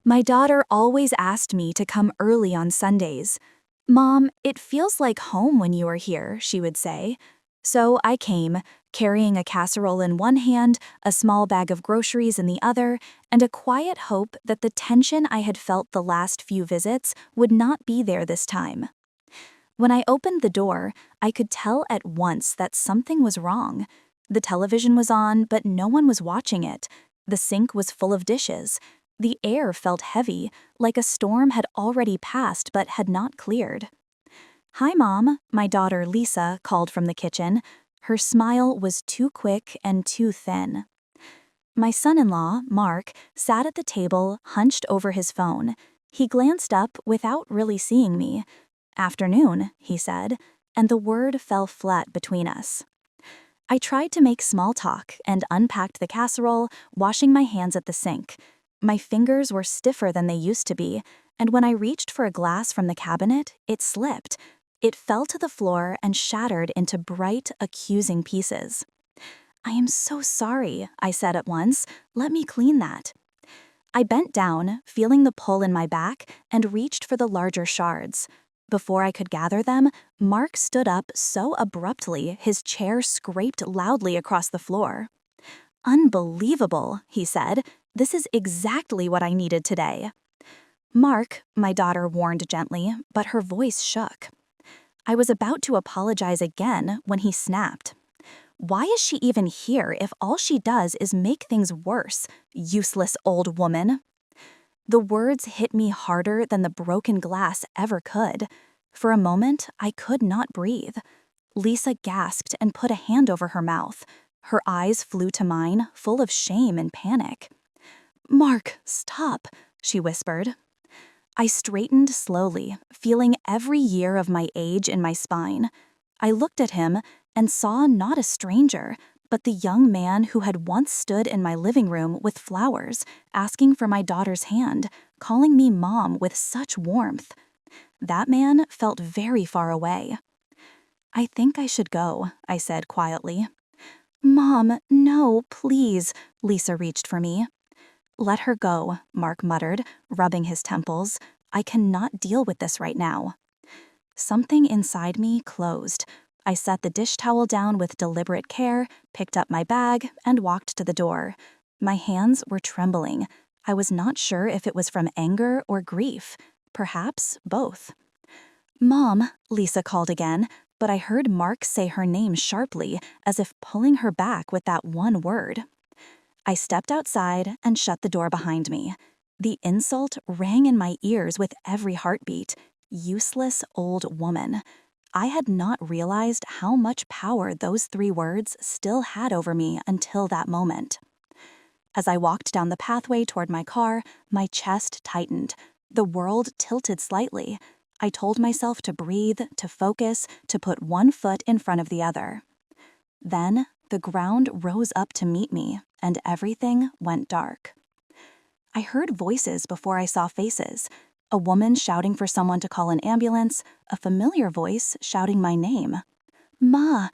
My daughter always asked me to come early on Sundays. "Mom, it feels like home when you are here," she would say. So I came, carrying a casserole in one hand, a small bag of groceries in the other, and a quiet hope that the tension I had felt the last few visits would not be there this time. When I opened the door, I could tell at once that something was wrong. The television was on, but no one was watching it. The sink was full of dishes. The air felt heavy, like a storm had already passed but had not cleared. "Hi, Mom," my daughter Lisa called from the kitchen. Her smile was too quick and too thin. My son-in-law, Mark, sat at the table, hunched over his phone. He glanced up without really seeing me. "Afternoon," he said, and the word fell flat between us. I tried to make small talk and unpacked the casserole, washing my hands at the sink. My fingers were stiffer than they used to be, and when I reached for a glass from the cabinet, it slipped. It fell to the floor and shattered into bright, accusing pieces. "I am so sorry," I said at once. "Let me clean that." I bent down, feeling the pull in my back, and reached for the larger shards. Before I could gather them, Mark stood up so abruptly his chair scraped loudly across the floor. "Unbelievable," he said. "This is exactly what I needed today." "Mark," my daughter warned gently, but her voice shook. I was about to apologize again when he snapped. "Why is she even here if all she does is make things worse, useless old woman?" The words hit me harder than the broken glass ever could. For a moment, I could not breathe. Lisa gasped and put a hand over her mouth. Her eyes flew to mine, full of shame and panic. "Mark, stop," she whispered. I straightened slowly, feeling every year of my age in my spine. I looked at him and saw not a stranger, but the young man who had once stood in my living room with flowers, asking for my daughter's hand, calling me Mom with such warmth. That man felt very far away. "I think I should go," I said quietly. "Mom, no, please," Lisa reached for me. "Let her go," Mark muttered, rubbing his temples. "I cannot deal with this right now." Something inside me closed. I set the dish towel down with deliberate care, picked up my bag, and walked to the door. My hands were trembling. I was not sure if it was from anger or grief. Perhaps both. "Mom," Lisa called again, but I heard Mark say her name sharply, as if pulling her back with that one word. I stepped outside and shut the door behind me. The insult rang in my ears with every heartbeat. Useless old woman. I had not realized how much power those 3 words still had over me until that moment. As I walked down the pathway toward my car, my chest tightened. The world tilted slightly. I told myself to breathe, to focus, to put one foot in front of the other. Then, the ground rose up to meet me, and everything went dark. I heard voices before I saw faces. A woman shouting for someone to call an ambulance, a familiar voice shouting my name. Ma,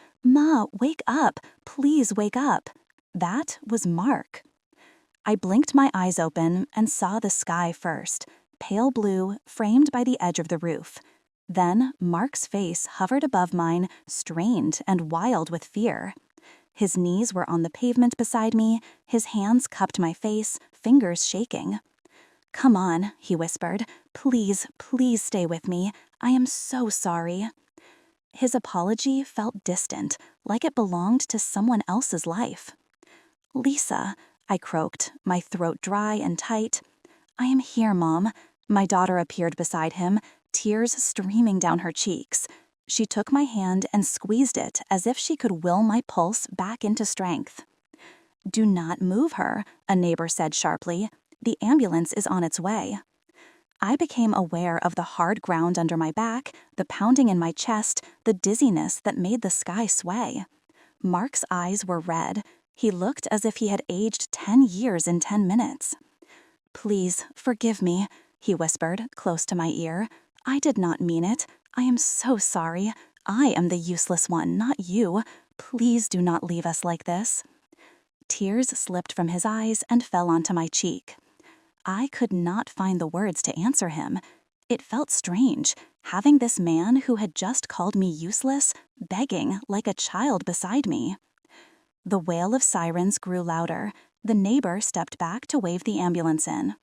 wake up. Please wake up." That was Mark. I blinked my eyes open and saw the sky first, pale blue, framed by the edge of the roof. Then Mark's face hovered above mine, strained and wild with fear. His knees were on the pavement beside me, his hands cupped my face, fingers shaking. "Come on," he whispered. "Please, please stay with me. I am so sorry." His apology felt distant, like it belonged to someone else's life. "Lisa," I croaked, my throat dry and tight. "I am here, Mom." My daughter appeared beside him, tears streaming down her cheeks. She took my hand and squeezed it as if she could will my pulse back into strength. "Do not move her," a neighbor said sharply. "The ambulance is on its way." I became aware of the hard ground under my back, the pounding in my chest, the dizziness that made the sky sway. Mark's eyes were red. He looked as if he had aged 10 years in 10 minutes. "Please, forgive me," he whispered, close to my ear. "I did not mean it. I am so sorry. I am the useless one, not you. Please do not leave us like this." Tears slipped from his eyes and fell onto my cheek. I could not find the words to answer him. It felt strange, having this man who had just called me useless, begging like a child beside me. The wail of sirens grew louder. The neighbor stepped back to wave the ambulance in.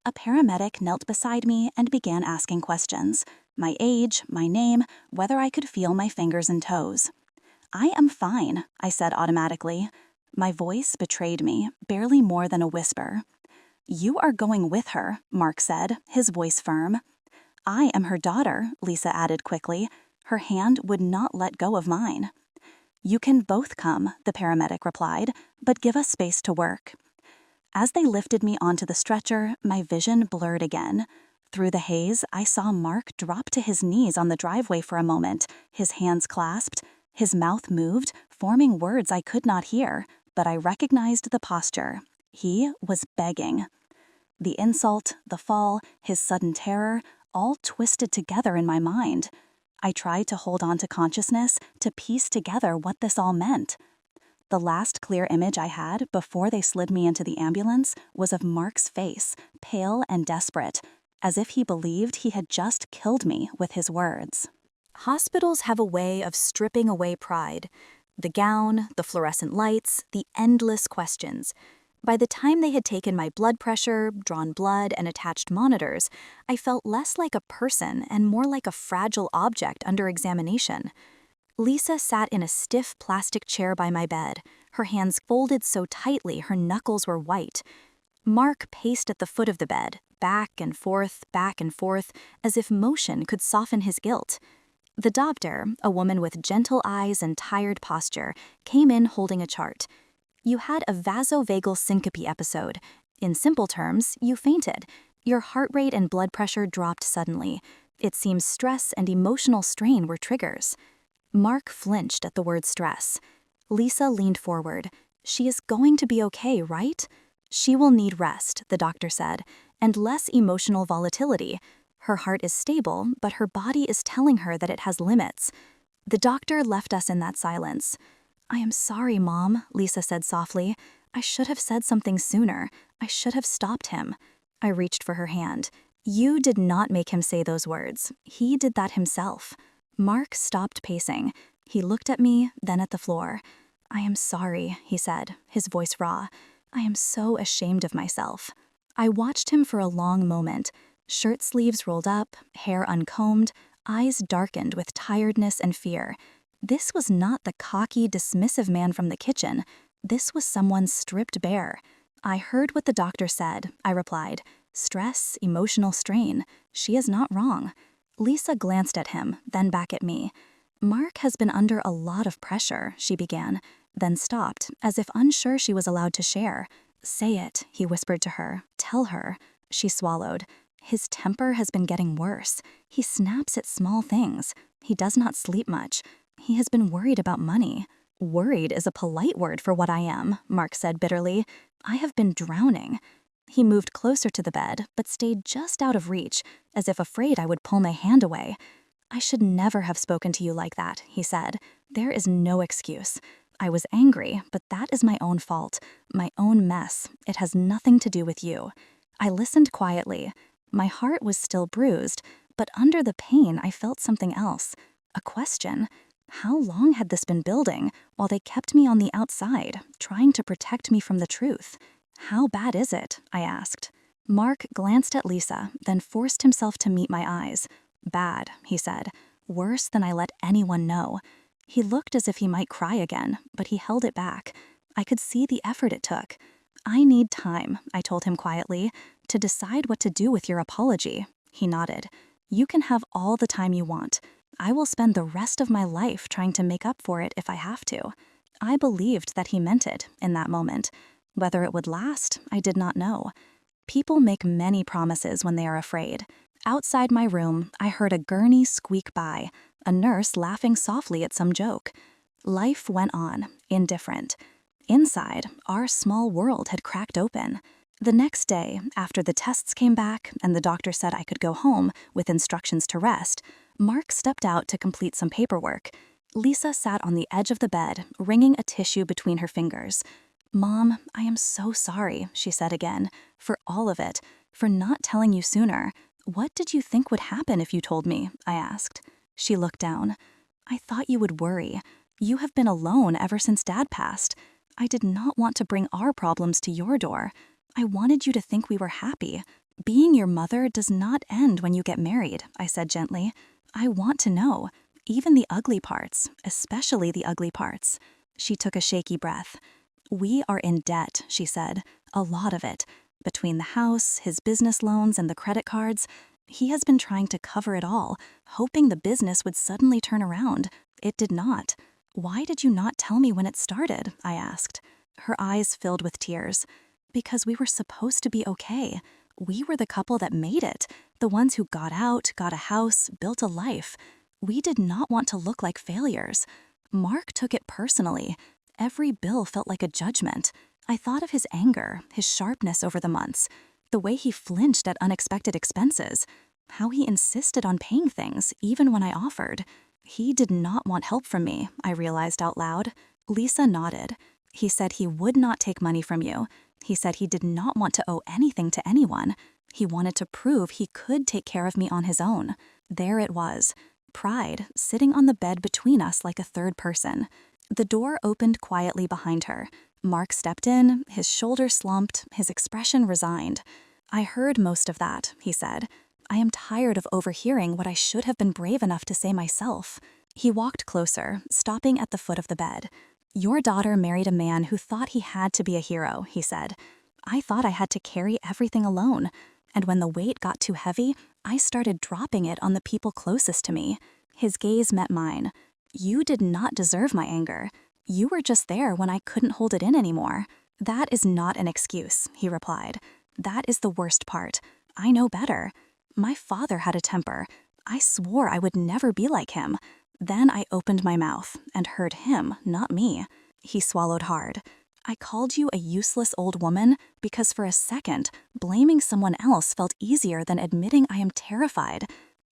A paramedic knelt beside me and began asking questions. My age, my name, whether I could feel my fingers and toes. "I am fine," I said automatically. My voice betrayed me, barely more than a whisper. "You are going with her," Mark said, his voice firm. "I am her daughter," Lisa added quickly. Her hand would not let go of mine. "You can both come," the paramedic replied, "but give us space to work." As they lifted me onto the stretcher, my vision blurred again. Through the haze, I saw Mark drop to his knees on the driveway for a moment, his hands clasped. His mouth moved, forming words I could not hear, but I recognized the posture. He was begging. The insult, the fall, his sudden terror, all twisted together in my mind. I tried to hold on to consciousness, to piece together what this all meant. The last clear image I had before they slid me into the ambulance was of Mark's face, pale and desperate, as if he believed he had just killed me with his words. Hospitals have a way of stripping away pride. The gown, the fluorescent lights, the endless questions. By the time they had taken my blood pressure, drawn blood, and attached monitors, I felt less like a person and more like a fragile object under examination. Lisa sat in a stiff plastic chair by my bed, her hands folded so tightly her knuckles were white. Mark paced at the foot of the bed, back and forth, as if motion could soften his guilt. The doctor, a woman with gentle eyes and tired posture, came in holding a chart. "You had a vasovagal syncope episode. In simple terms, you fainted. Your heart rate and blood pressure dropped suddenly. It seems stress and emotional strain were triggers." Mark flinched at the word stress. Lisa leaned forward. "She is going to be okay, right?" "She will need rest," the doctor said, "and less emotional volatility. Her heart is stable, but her body is telling her that it has limits." The doctor left us in that silence. "I am sorry, Mom," Lisa said softly. "I should have said something sooner. I should have stopped him." I reached for her hand. "You did not make him say those words. He did that himself." Mark stopped pacing. He looked at me, then at the floor. "I am sorry," he said, his voice raw. "I am so ashamed of myself." I watched him for a long moment. Shirt sleeves rolled up, hair uncombed, eyes darkened with tiredness and fear. This was not the cocky, dismissive man from the kitchen. This was someone stripped bare. "I heard what the doctor said," I replied. "Stress, emotional strain. She is not wrong." Lisa glanced at him, then back at me. "Mark has been under a lot of pressure," she began, then stopped, as if unsure she was allowed to share. "Say it," he whispered to her. "Tell her." She swallowed. "His temper has been getting worse. He snaps at small things. He does not sleep much. He has been worried about money." "Worried is a polite word for what I am," Mark said bitterly. "I have been drowning." He moved closer to the bed, but stayed just out of reach, as if afraid I would pull my hand away. "I should never have spoken to you like that," he said. "There is no excuse. I was angry, but that is my own fault, my own mess. It has nothing to do with you." I listened quietly. My heart was still bruised, but under the pain I felt something else. A question. How long had this been building, while they kept me on the outside, trying to protect me from the truth? "How bad is it?" I asked. Mark glanced at Lisa, then forced himself to meet my eyes. "Bad," he said. "Worse than I let anyone know." He looked as if he might cry again, but he held it back. I could see the effort it took. "I need time," I told him quietly, "to decide what to do with your apology." He nodded. "You can have all the time you want. I will spend the rest of my life trying to make up for it if I have to." I believed that he meant it in that moment. Whether it would last, I did not know. People make many promises when they are afraid. Outside my room, I heard a gurney squeak by, a nurse laughing softly at some joke. Life went on, indifferent. Inside, our small world had cracked open. The next day, after the tests came back and the doctor said I could go home with instructions to rest, Mark stepped out to complete some paperwork. Lisa sat on the edge of the bed, wringing a tissue between her fingers. "Mom, I am so sorry," she said again, "for all of it. For not telling you sooner. What did you think would happen if you told me? I asked. She looked down. I thought you would worry. You have been alone ever since Dad passed. I did not want to bring our problems to your door. I wanted you to think we were happy. Being your mother does not end when you get married, I said gently. I want to know, even the ugly parts, especially the ugly parts. She took a shaky breath. We are in debt, she said, a lot of it. Between the house, his business loans, and the credit cards, he has been trying to cover it all, hoping the business would suddenly turn around. It did not. Why did you not tell me when it started? I asked. Her eyes filled with tears. Because we were supposed to be okay. We were the couple that made it, the ones who got out, got a house, built a life. We did not want to look like failures. Mark took it personally. Every bill felt like a judgment. I thought of his anger, his sharpness over the months, the way he flinched at unexpected expenses, how he insisted on paying things even when I offered. He did not want help from me, I realized out loud. Lisa nodded. He said he would not take money from you. He said he did not want to owe anything to anyone. He wanted to prove he could take care of me on his own. There it was. Pride, sitting on the bed between us like a third person. The door opened quietly behind her. Mark stepped in, his shoulders slumped, his expression resigned. I heard most of that, he said. I am tired of overhearing what I should have been brave enough to say myself. He walked closer, stopping at the foot of the bed. Your daughter married a man who thought he had to be a hero, he said. I thought I had to carry everything alone. And when the weight got too heavy, I started dropping it on the people closest to me. His gaze met mine. You did not deserve my anger. You were just there when I couldn't hold it in anymore. That is not an excuse, he replied. That is the worst part. I know better. My father had a temper. I swore I would never be like him. Then I opened my mouth and heard him, not me. He swallowed hard. I called you a useless old woman because for a second, blaming someone else felt easier than admitting I am terrified.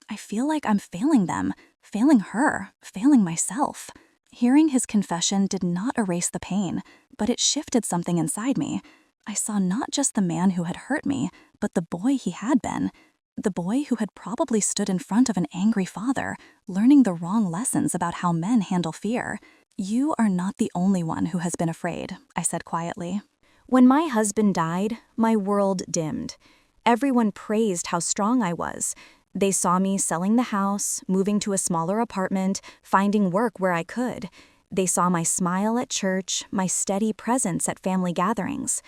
I feel like I'm failing them, failing her, failing myself. Hearing his confession did not erase the pain, but it shifted something inside me. I saw not just the man who had hurt me, but the boy he had been. The boy who had probably stood in front of an angry father, learning the wrong lessons about how men handle fear. You are not the only one who has been afraid, I said quietly. When my husband died, my world dimmed. Everyone praised how strong I was. They saw me selling the house, moving to a smaller apartment, finding work where I could. They saw my smile at church, my steady presence at family gatherings.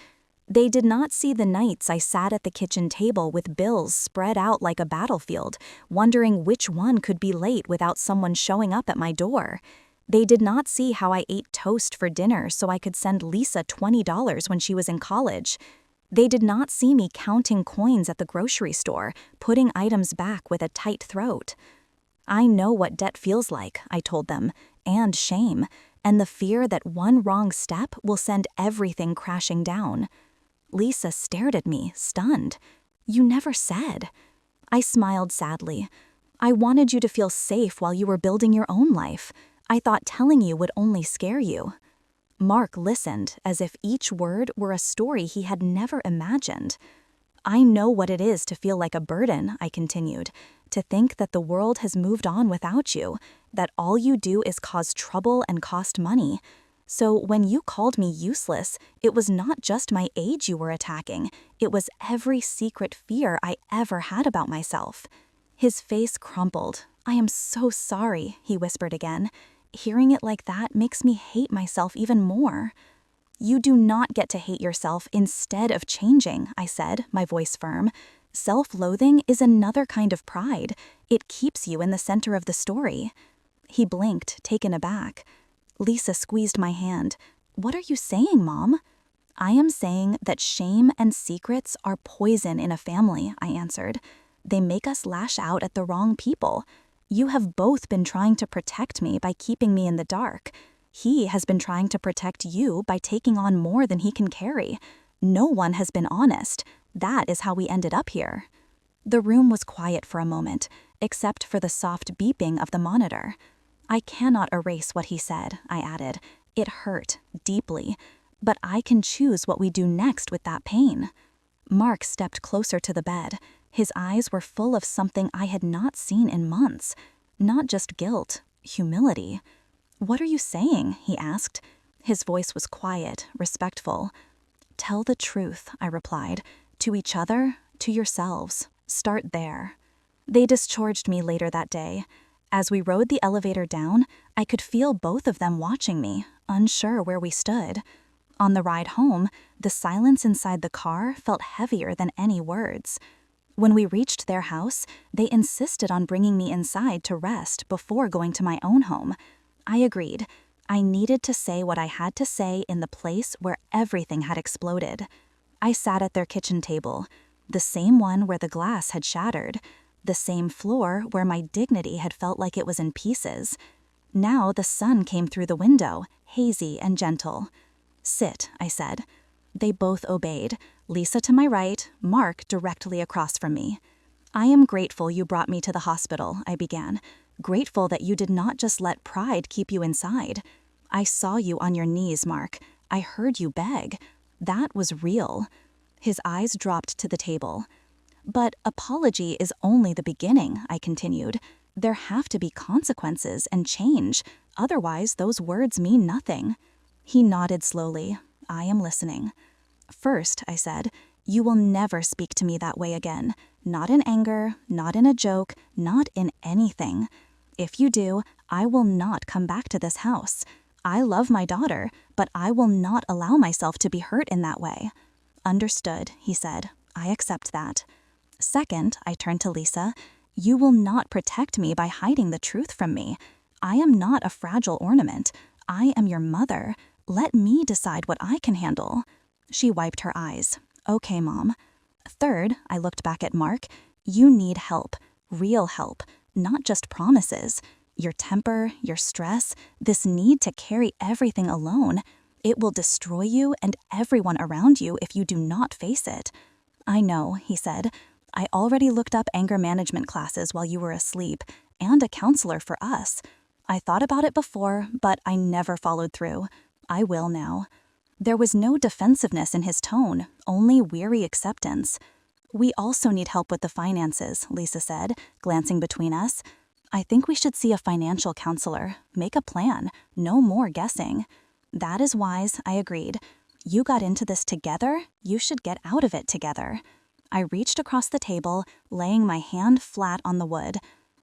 They did not see the nights I sat at the kitchen table with bills spread out like a battlefield, wondering which one could be late without someone showing up at my door. They did not see how I ate toast for dinner so I could send Lisa $20 when she was in college. They did not see me counting coins at the grocery store, putting items back with a tight throat. I know what debt feels like, I told them, and shame, and the fear that one wrong step will send everything crashing down. Lisa stared at me, stunned. You never said. I smiled sadly. I wanted you to feel safe while you were building your own life. I thought telling you would only scare you. Mark listened as if each word were a story he had never imagined. I know what it is to feel like a burden, I continued, to think that the world has moved on without you, that all you do is cause trouble and cost money. So when you called me useless, it was not just my age you were attacking, it was every secret fear I ever had about myself. His face crumpled. I am so sorry, he whispered again. Hearing it like that makes me hate myself even more. You do not get to hate yourself instead of changing, I said, my voice firm. Self-loathing is another kind of pride. It keeps you in the center of the story. He blinked, taken aback. Lisa squeezed my hand. What are you saying, Mom? I am saying that shame and secrets are poison in a family, I answered. They make us lash out at the wrong people. You have both been trying to protect me by keeping me in the dark. He has been trying to protect you by taking on more than he can carry. No one has been honest. That is how we ended up here. The room was quiet for a moment, except for the soft beeping of the monitor. I cannot erase what he said, I added. It hurt, deeply. But I can choose what we do next with that pain. Mark stepped closer to the bed. His eyes were full of something I had not seen in months. Not just guilt, humility. "What are you saying?" he asked. His voice was quiet, respectful. "Tell the truth," I replied. "To each other, to yourselves. Start there." They discharged me later that day. As we rode the elevator down, I could feel both of them watching me, unsure where we stood. On the ride home, the silence inside the car felt heavier than any words. When we reached their house, they insisted on bringing me inside to rest before going to my own home. I agreed. I needed to say what I had to say in the place where everything had exploded. I sat at their kitchen table, the same one where the glass had shattered, the same floor where my dignity had felt like it was in pieces. Now the sun came through the window, hazy and gentle. "Sit," I said. They both obeyed, Lisa to my right, Mark directly across from me. "I am grateful you brought me to the hospital," I began. "Grateful that you did not just let pride keep you inside. I saw you on your knees, Mark. I heard you beg. That was real." His eyes dropped to the table. "But apology is only the beginning," I continued. "There have to be consequences and change. Otherwise, those words mean nothing." He nodded slowly. "I am listening." "First," I said, "you will never speak to me that way again. Not in anger, not in a joke, not in anything. If you do, I will not come back to this house. I love my daughter, but I will not allow myself to be hurt in that way." "Understood," he said. "I accept that." "Second," I turned to Lisa, "you will not protect me by hiding the truth from me. I am not a fragile ornament. I am your mother. Let me decide what I can handle." She wiped her eyes. "Okay, Mom." Third, I looked back at Mark. "You need help. Real help. Not just promises. Your temper, your stress, this need to carry everything alone. It will destroy you and everyone around you if you do not face it." "I know," he said. "I already looked up anger management classes while you were asleep, and a counselor for us. I thought about it before, but I never followed through. I will now." There was no defensiveness in his tone, only weary acceptance. "We also need help with the finances," Lisa said, glancing between us. "I think we should see a financial counselor. Make a plan. No more guessing." "That is wise," I agreed. "You got into this together. You should get out of it together." I reached across the table, laying my hand flat on the wood.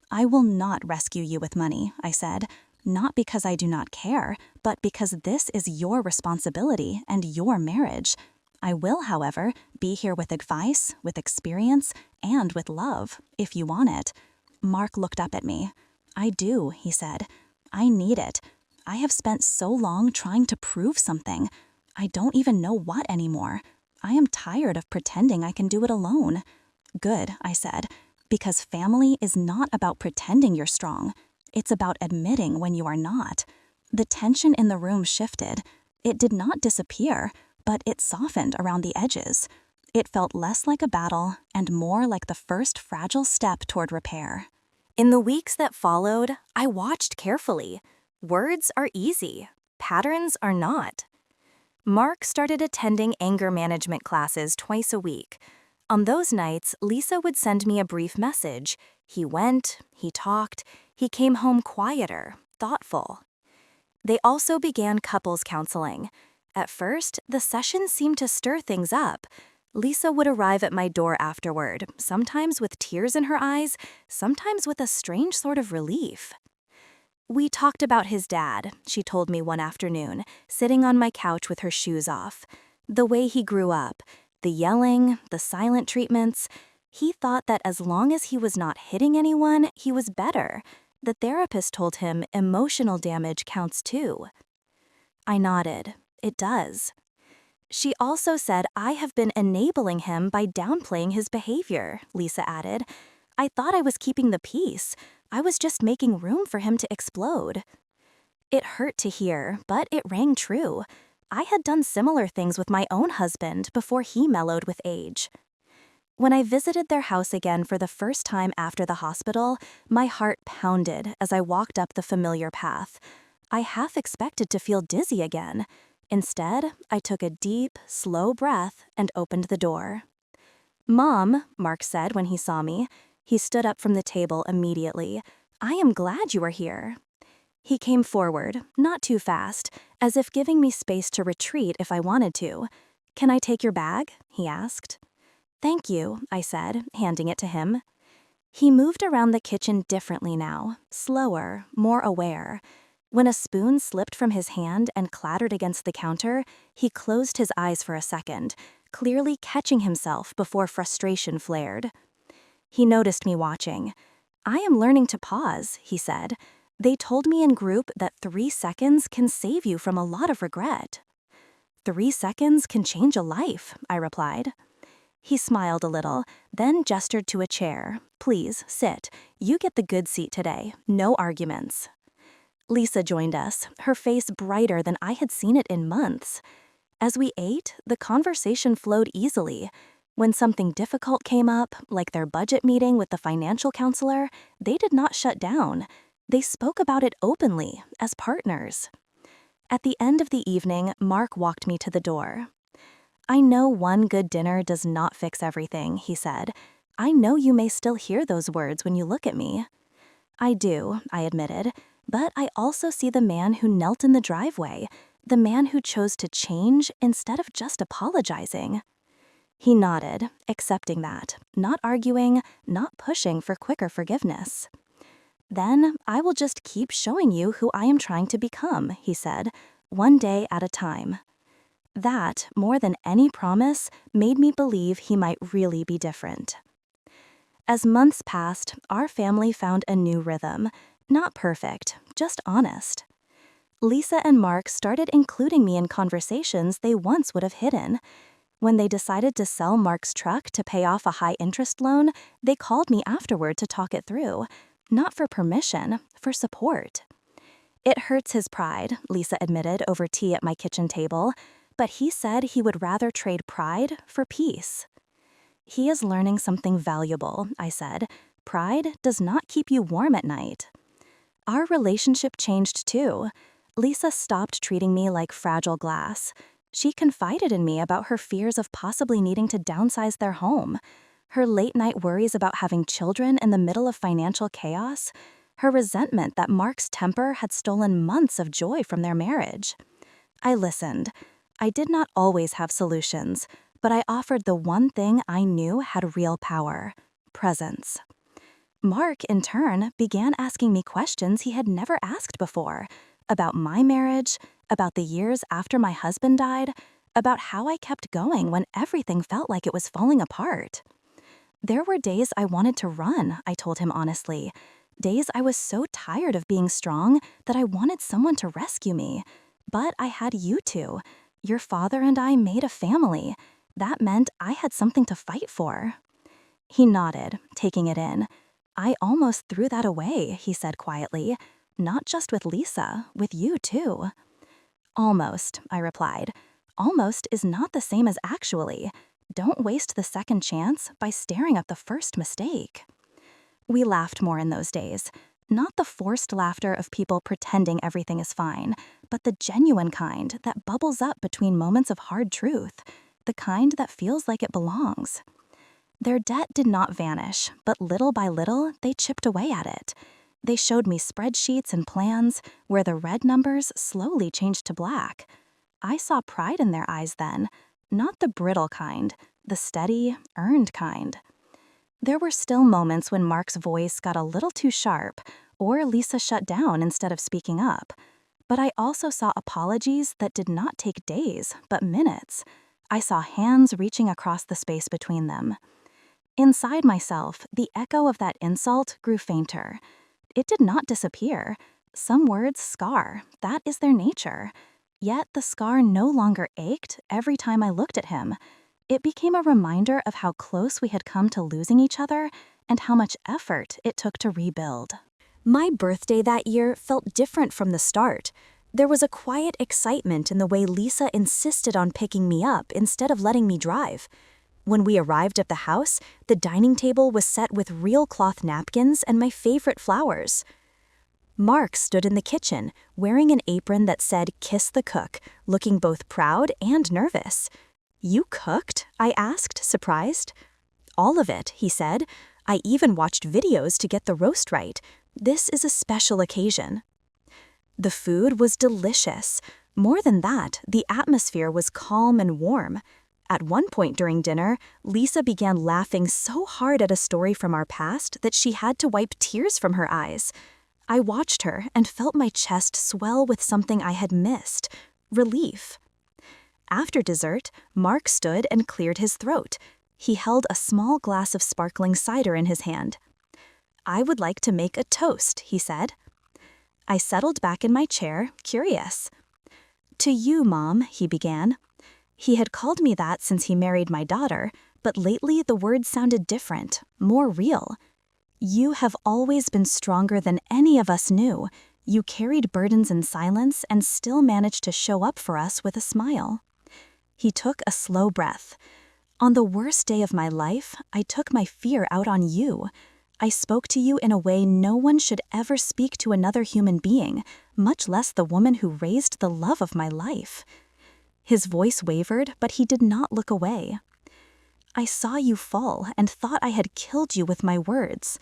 "I will not rescue you with money," I said. "Not because I do not care, but because this is your responsibility and your marriage. I will, however, be here with advice, with experience, and with love, if you want it." Mark looked up at me. "I do," he said. "I need it. I have spent so long trying to prove something. I don't even know what anymore. I am tired of pretending I can do it alone." "Good," I said, "because family is not about pretending you're strong. It's about admitting when you are not." The tension in the room shifted. It did not disappear, but it softened around the edges. It felt less like a battle and more like the first fragile step toward repair. In the weeks that followed, I watched carefully. Words are easy. Patterns are not. Mark started attending anger management classes twice a week. On those nights, Lisa would send me a brief message. He went, he talked, he came home quieter, thoughtful. They also began couples counseling. At first, the sessions seemed to stir things up. Lisa would arrive at my door afterward, sometimes with tears in her eyes, sometimes with a strange sort of relief. "We talked about his dad," she told me one afternoon, sitting on my couch with her shoes off. "The way he grew up, the yelling, the silent treatments. He thought that as long as he was not hitting anyone, he was better. The therapist told him emotional damage counts too." I nodded. It does. She also said I have been enabling him by downplaying his behavior, Lisa added. "I thought I was keeping the peace. I was just making room for him to explode." It hurt to hear, but it rang true. I had done similar things with my own husband before he mellowed with age. When I visited their house again for the first time after the hospital, my heart pounded as I walked up the familiar path. I half expected to feel dizzy again. Instead, I took a deep, slow breath and opened the door. "Mom," Mark said when he saw me. He stood up from the table immediately. "I am glad you are here." He came forward, not too fast, as if giving me space to retreat if I wanted to. "Can I take your bag?" he asked. "Thank you," I said, handing it to him. He moved around the kitchen differently now, slower, more aware. When a spoon slipped from his hand and clattered against the counter, he closed his eyes for a second, clearly catching himself before frustration flared. He noticed me watching. "I am learning to pause," he said. "They told me in group that 3 seconds can save you from a lot of regret." 3 seconds can change a life, I replied. He smiled a little, then gestured to a chair. "Please, sit. You get the good seat today. No arguments." Lisa joined us, her face brighter than I had seen it in months. As we ate, the conversation flowed easily. When something difficult came up, like their budget meeting with the financial counselor, they did not shut down. They spoke about it openly, as partners. At the end of the evening, Mark walked me to the door. "I know one good dinner does not fix everything," he said. "I know you may still hear those words when you look at me." "I do," I admitted, "but I also see the man who knelt in the driveway, the man who chose to change instead of just apologizing." He nodded, accepting that, not arguing, not pushing for quicker forgiveness. "Then I will just keep showing you who I am trying to become," he said, "one day at a time." That, more than any promise, made me believe he might really be different. As months passed, our family found a new rhythm. Not perfect, just honest. Lisa and Mark started including me in conversations they once would have hidden. When they decided to sell Mark's truck to pay off a high-interest loan, they called me afterward to talk it through. Not for permission, for support. "It hurts his pride," Lisa admitted over tea at my kitchen table, but he said he would rather trade pride for peace. "He is learning something valuable," I said. "Pride does not keep you warm at night." Our relationship changed too. Lisa stopped treating me like fragile glass. She confided in me about her fears of possibly needing to downsize their home, her late-night worries about having children in the middle of financial chaos, her resentment that Mark's temper had stolen months of joy from their marriage. I listened. I did not always have solutions, but I offered the one thing I knew had real power: presence. Mark, in turn, began asking me questions he had never asked before, about my marriage, about the years after my husband died, about how I kept going when everything felt like it was falling apart. There were days I wanted to run, I told him honestly. Days I was so tired of being strong that I wanted someone to rescue me. But I had you two. Your father and I made a family. That meant I had something to fight for. He nodded, taking it in. "I almost threw that away," he said quietly. "Not just with Lisa, with you too." "Almost," I replied. "Almost is not the same as actually. Don't waste the second chance by staring at the first mistake." We laughed more in those days. Not the forced laughter of people pretending everything is fine, but the genuine kind that bubbles up between moments of hard truth, the kind that feels like it belongs. Their debt did not vanish, but little by little, they chipped away at it. They showed me spreadsheets and plans where the red numbers slowly changed to black. I saw pride in their eyes then, not the brittle kind, the steady, earned kind. There were still moments when Mark's voice got a little too sharp, or Lisa shut down instead of speaking up. But I also saw apologies that did not take days, but minutes. I saw hands reaching across the space between them. Inside myself, the echo of that insult grew fainter. It did not disappear. Some words scar. That is their nature. Yet the scar no longer ached every time I looked at him. It became a reminder of how close we had come to losing each other and how much effort it took to rebuild. My birthday that year felt different from the start. There was a quiet excitement in the way Lisa insisted on picking me up instead of letting me drive. When we arrived at the house, the dining table was set with real cloth napkins and my favorite flowers. Mark stood in the kitchen, wearing an apron that said "Kiss the Cook," looking both proud and nervous. "You cooked?" I asked, surprised. All of it, he said. I even watched videos to get the roast right. This is a special occasion. The food was delicious. More than that, the atmosphere was calm and warm. At one point during dinner, Lisa began laughing so hard at a story from our past that she had to wipe tears from her eyes. I watched her and felt my chest swell with something I had missed: relief. After dessert, Mark stood and cleared his throat. He held a small glass of sparkling cider in his hand. "I would like to make a toast," he said. I settled back in my chair, curious. "To you, Mom," he began. He had called me that since he married my daughter, but lately the words sounded different, more real. "You have always been stronger than any of us knew. You carried burdens in silence and still managed to show up for us with a smile." He took a slow breath. "On the worst day of my life, I took my fear out on you. I spoke to you in a way no one should ever speak to another human being, much less the woman who raised the love of my life." His voice wavered, but he did not look away. "I saw you fall and thought I had killed you with my words.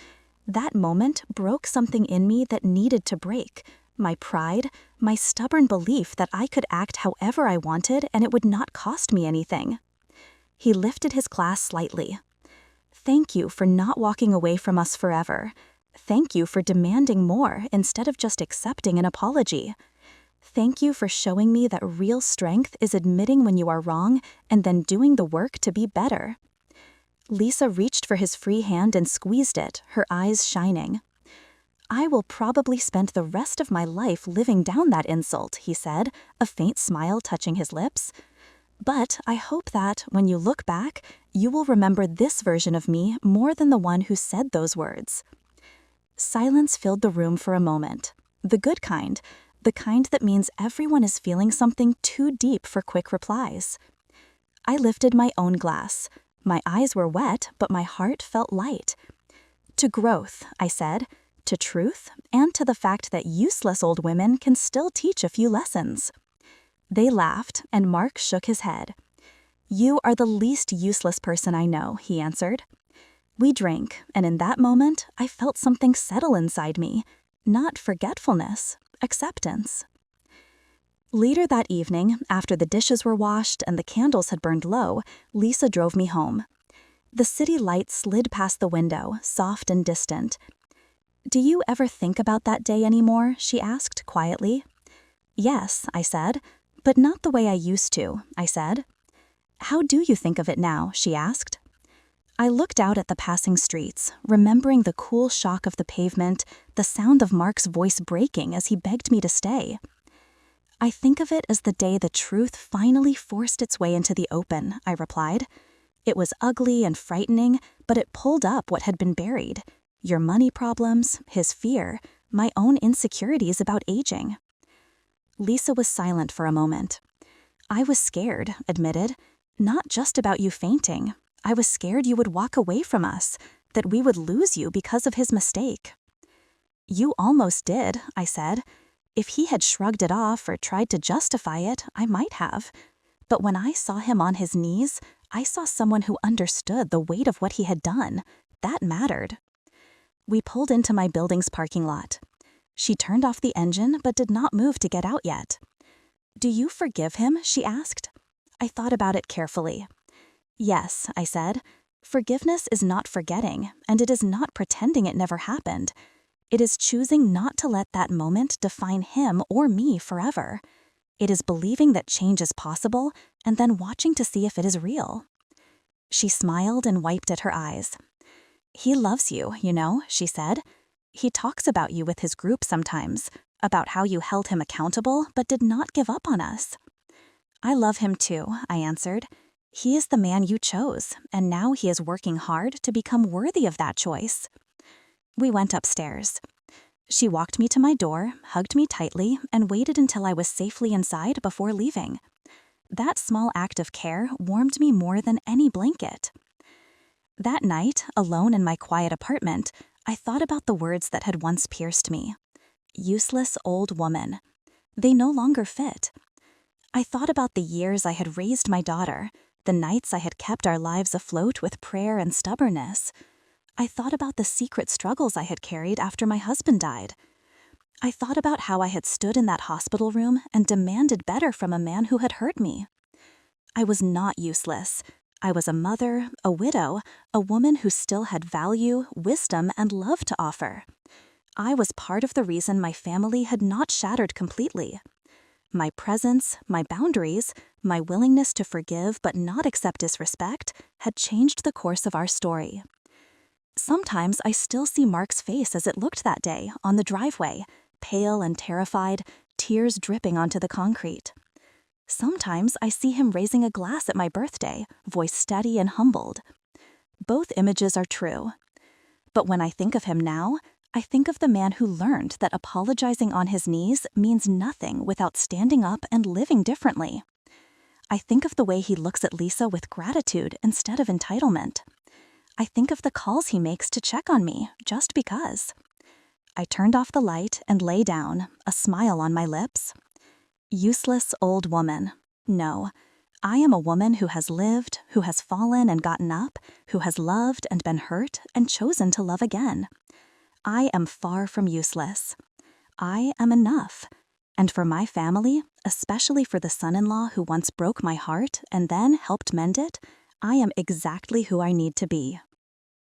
That moment broke something in me that needed to break. My pride, my stubborn belief that I could act however I wanted and it would not cost me anything." He lifted his glass slightly. "Thank you for not walking away from us forever. Thank you for demanding more instead of just accepting an apology. Thank you for showing me that real strength is admitting when you are wrong and then doing the work to be better." Lisa reached for his free hand and squeezed it, her eyes shining. "I will probably spend the rest of my life living down that insult," he said, a faint smile touching his lips. "But I hope that, when you look back, you will remember this version of me more than the one who said those words." Silence filled the room for a moment. The good kind. The kind that means everyone is feeling something too deep for quick replies. I lifted my own glass. My eyes were wet, but my heart felt light. "To growth," I said. "To truth, and to the fact that useless old women can still teach a few lessons." They laughed, and Mark shook his head. "You are the least useless person I know," he answered. We drank, and in that moment, I felt something settle inside me. Not forgetfulness, acceptance. Later that evening, after the dishes were washed and the candles had burned low, Lisa drove me home. The city lights slid past the window, soft and distant. "Do you ever think about that day anymore?" she asked quietly. "Yes," I said. "But not the way I used to," I said. "How do you think of it now?" she asked. I looked out at the passing streets, remembering the cool shock of the pavement, the sound of Mark's voice breaking as he begged me to stay. "I think of it as the day the truth finally forced its way into the open," I replied. "It was ugly and frightening, but it pulled up what had been buried. Your money problems, his fear, my own insecurities about aging." Lisa was silent for a moment. "I was scared," admitted. "Not just about you fainting. I was scared you would walk away from us, that we would lose you because of his mistake." "You almost did," I said. "If he had shrugged it off or tried to justify it, I might have. But when I saw him on his knees, I saw someone who understood the weight of what he had done. That mattered." We pulled into my building's parking lot. She turned off the engine but did not move to get out yet. "Do you forgive him?" she asked. I thought about it carefully. "Yes," I said. "Forgiveness is not forgetting, and it is not pretending it never happened. It is choosing not to let that moment define him or me forever. It is believing that change is possible and then watching to see if it is real." She smiled and wiped at her eyes. "He loves you, you know," she said. "He talks about you with his group sometimes, about how you held him accountable but did not give up on us." "I love him too," I answered. "He is the man you chose, and now he is working hard to become worthy of that choice." We went upstairs. She walked me to my door, hugged me tightly, and waited until I was safely inside before leaving. That small act of care warmed me more than any blanket. That night, alone in my quiet apartment, I thought about the words that had once pierced me. Useless old woman. They no longer fit. I thought about the years I had raised my daughter, the nights I had kept our lives afloat with prayer and stubbornness. I thought about the secret struggles I had carried after my husband died. I thought about how I had stood in that hospital room and demanded better from a man who had hurt me. I was not useless. I was a mother, a widow, a woman who still had value, wisdom, and love to offer. I was part of the reason my family had not shattered completely. My presence, my boundaries, my willingness to forgive but not accept disrespect had changed the course of our story. Sometimes I still see Mark's face as it looked that day on the driveway, pale and terrified, tears dripping onto the concrete. Sometimes I see him raising a glass at my birthday, voice steady and humbled. Both images are true. But when I think of him now, I think of the man who learned that apologizing on his knees means nothing without standing up and living differently. I think of the way he looks at Lisa with gratitude instead of entitlement. I think of the calls he makes to check on me just because. I turned off the light and lay down, a smile on my lips. Useless old woman. No, I am a woman who has lived, who has fallen and gotten up, who has loved and been hurt and chosen to love again. I am far from useless. I am enough. And for my family, especially for the son-in-law who once broke my heart and then helped mend it, I am exactly who I need to be.